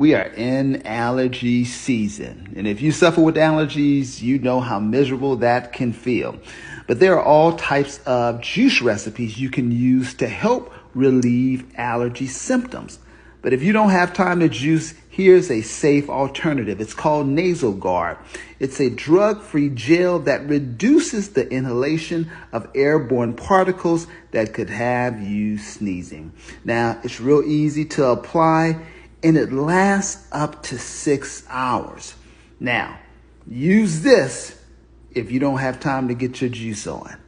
We are in allergy season. And if you suffer with allergies, you know how miserable that can feel. But there are all types of juice recipes you can use to help relieve allergy symptoms. But if you don't have time to juice, here's a safe alternative. It's called Nasal Guard. It's a drug-free gel that reduces the inhalation of airborne particles that could have you sneezing. Now, it's real easy to apply and it lasts up to 6 hours. Now, use this if you don't have time to get your juice on.